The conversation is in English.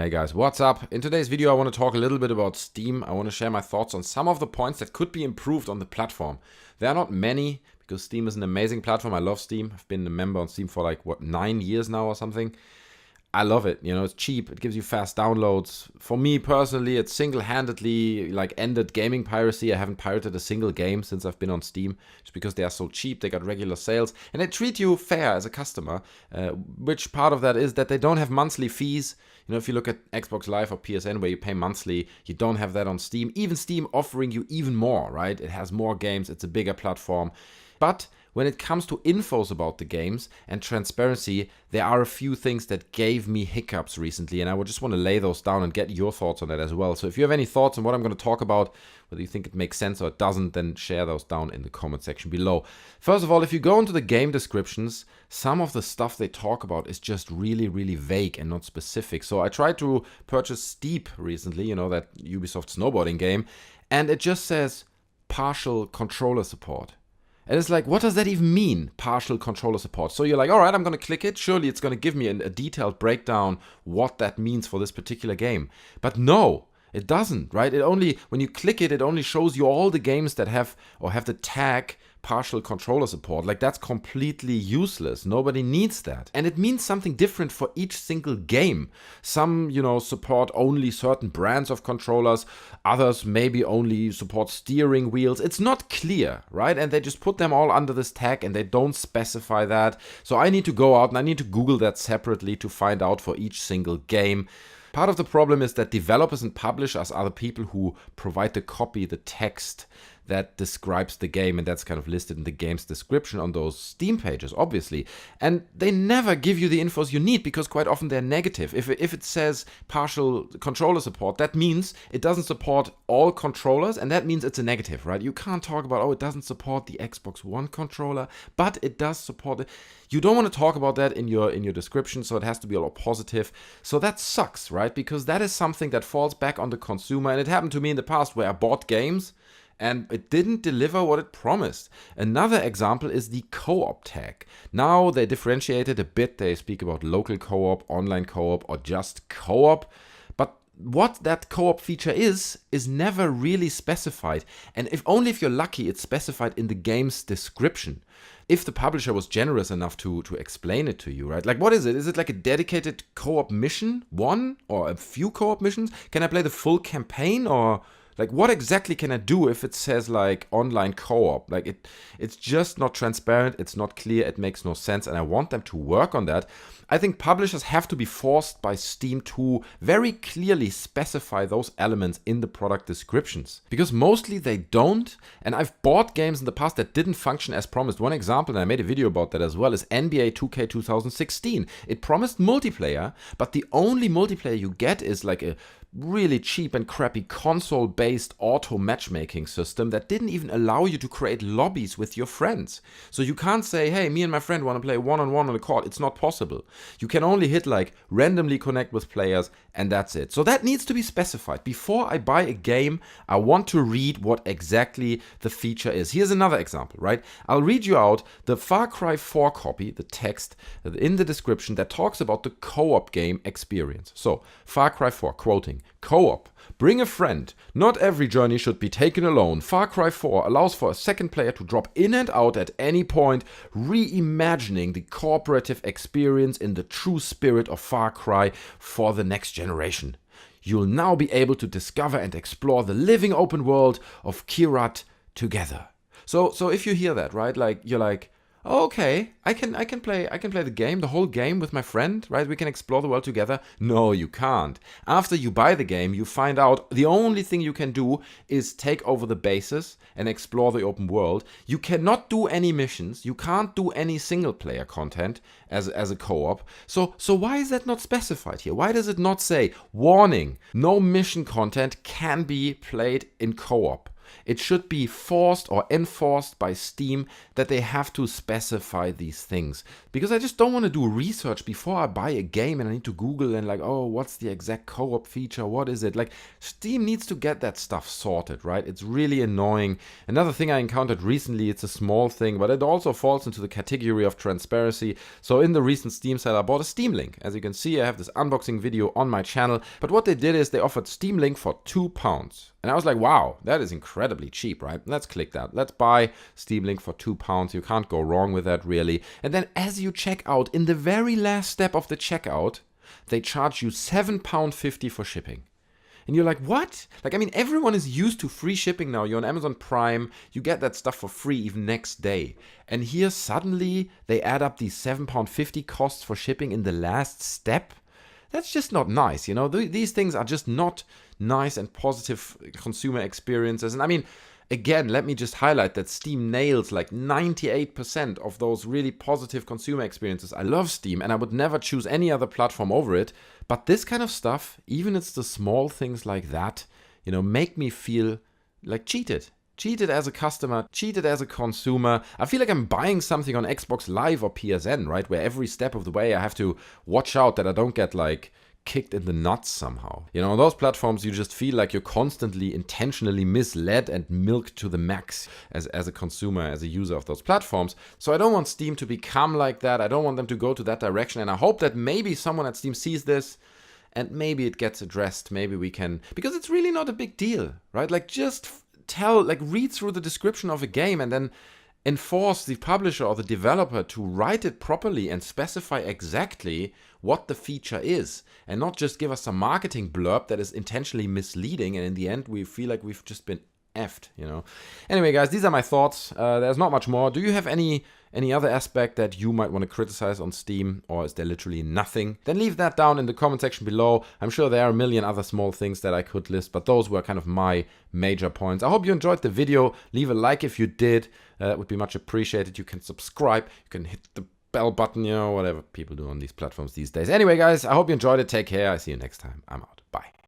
Hey guys, what's up? In today's video I want to talk a little bit about Steam. I want to share my thoughts on some of the points that could be improved on the platform. There are not many because Steam is an amazing platform. I love Steam. I've been a member on Steam for 9 years now or something. I love it. It's cheap. It gives you fast downloads. For me personally, it single-handedly ended gaming piracy. I haven't pirated a single game since I've been on Steam, just because they are so cheap. They got regular sales and they treat you fair as a customer. Which part of that is that they don't have monthly fees. If you look at Xbox Live or PSN where you pay monthly, you don't have that on Steam. Even Steam offering you even more, right? It has more games. It's a bigger platform. But when it comes to infos about the games and transparency, there are a few things that gave me hiccups recently, and I would just want to lay those down and get your thoughts on that as well. So if you have any thoughts on what I'm going to talk about, whether you think it makes sense or it doesn't, then share those down in the comment section below. First of all, if you go into the game descriptions, some of the stuff they talk about is just really, really vague and not specific. So I tried to purchase Steep recently, that Ubisoft snowboarding game, and it just says partial controller support. And it's like, what does that even mean, partial controller support? So you're like, all right, I'm going to click it. Surely it's going to give me a detailed breakdown what that means for this particular game. But no, it doesn't, right? When you click it, it only shows you all the games that have the tag partial controller support. That's completely useless. Nobody needs that. And it means something different for each single game. Some, support only certain brands of controllers. Others maybe only support steering wheels. It's not clear, right? And they just put them all under this tag and they don't specify that. So I need to go out and I need to Google that separately to find out for each single game. Part of the problem is that developers and publishers are the people who provide the copy, the text that describes the game, and that's kind of listed in the game's description on those Steam pages, obviously. And they never give you the infos you need because quite often they're negative. If it says partial controller support, that means it doesn't support all controllers, and that means it's a negative, right? You can't talk about, it doesn't support the Xbox One controller, but it does support it. You don't want to talk about that in your description, so it has to be a lot positive. So that sucks, right? Because that is something that falls back on the consumer, and it happened to me in the past where I bought games and it didn't deliver what it promised. Another example is the co-op tag. Now they differentiate it a bit. They speak about local co-op, online co-op, or just co-op. But what that co-op feature is never really specified. And if you're lucky, it's specified in the game's description. If the publisher was generous enough to explain it to you, right? What is it? Is it like a dedicated co-op mission? One or a few co-op missions? Can I play the full campaign, or what exactly can I do if it says online co-op? It's just not transparent, it's not clear, it makes no sense, and I want them to work on that. I think publishers have to be forced by Steam to very clearly specify those elements in the product descriptions, because mostly they don't, and I've bought games in the past that didn't function as promised. One example, and I made a video about that as well, is NBA 2K 2016. It promised multiplayer, but the only multiplayer you get is a really cheap and crappy console-based auto matchmaking system that didn't even allow you to create lobbies with your friends. So you can't say, hey, me and my friend want to play one-on-one on a court. It's not possible. You can only hit randomly connect with players, and that's it. So that needs to be specified. Before I buy a game, I want to read what exactly the feature is. Here's another example, right? I'll read you out the Far Cry 4 copy, the text in the description that talks about the co-op game experience. So Far Cry 4, quoting, co-op. Bring a friend. Not every journey should be taken alone. Far Cry 4 allows for a second player to drop in and out at any point, reimagining the cooperative experience in the true spirit of Far Cry for the next generation. You'll now be able to discover and explore the living open world of Kyrat together. So if you hear that, right, you're like, oh, okay, I can play the game, the whole game with my friend, right? We can explore the world together. No, you can't. After you buy the game, you find out the only thing you can do is take over the bases and explore the open world. You cannot do any missions. You can't do any single player content as a co-op. So why is that not specified here? Why does it not say, warning, no mission content can be played in co-op? It should be forced or enforced by Steam that they have to specify these things. Because I just don't want to do research before I buy a game and I need to Google and like, oh, what's the exact co-op feature? What is it? Like, Steam needs to get that stuff sorted, right? It's really annoying. Another thing I encountered recently, it's a small thing, but it also falls into the category of transparency. So in the recent Steam sale, I bought a Steam Link. As you can see, I have this unboxing video on my channel. But what they did is they offered Steam Link for £2. And I was like, wow, that is incredibly cheap, right? Let's click that. Let's buy Steam Link for £2. You can't go wrong with that, really. And then as you check out, in the very last step of the checkout, they charge you £7.50 for shipping. And you're like, what? Like, I mean, everyone is used to free shipping now. You're on Amazon Prime, you get that stuff for free even next day. And here suddenly they add up these £7.50 costs for shipping in the last step. That's just not nice, you know? These things are just not nice and positive consumer experiences. And I mean, again, let me just highlight that Steam nails like 98% of those really positive consumer experiences. I love Steam and I would never choose any other platform over it. But this kind of stuff, even it's the small things like that, you know, make me feel like cheated. Cheated as a customer, cheated as a consumer. I feel like I'm buying something on Xbox Live or PSN, right? Where every step of the way I have to watch out that I don't get like kicked in the nuts somehow. You know, on those platforms, you just feel like you're constantly intentionally misled and milked to the max as a consumer, as a user of those platforms. So I don't want Steam to become like that. I don't want them to go to that direction. And I hope that maybe someone at Steam sees this and maybe it gets addressed. Maybe we can, because it's really not a big deal, right? Like just read through the description of a game and then enforce the publisher or the developer to write it properly and specify exactly what the feature is, and not just give us some marketing blurb that is intentionally misleading, and in the end we feel like we've just been effed, you know. Anyway, guys, these are my thoughts. There's not much more. Do you have any other aspect that you might want to criticize on Steam, or is there literally nothing? Then leave that down in the comment section below. I'm sure there are a million other small things that I could list, but those were kind of my major points. I hope you enjoyed the video. Leave a like if you did. That would be much appreciated. You can subscribe. You can hit the bell button, you know, whatever people do on these platforms these days. Anyway, guys, I hope you enjoyed it. Take care. I see you next time. I'm out. Bye.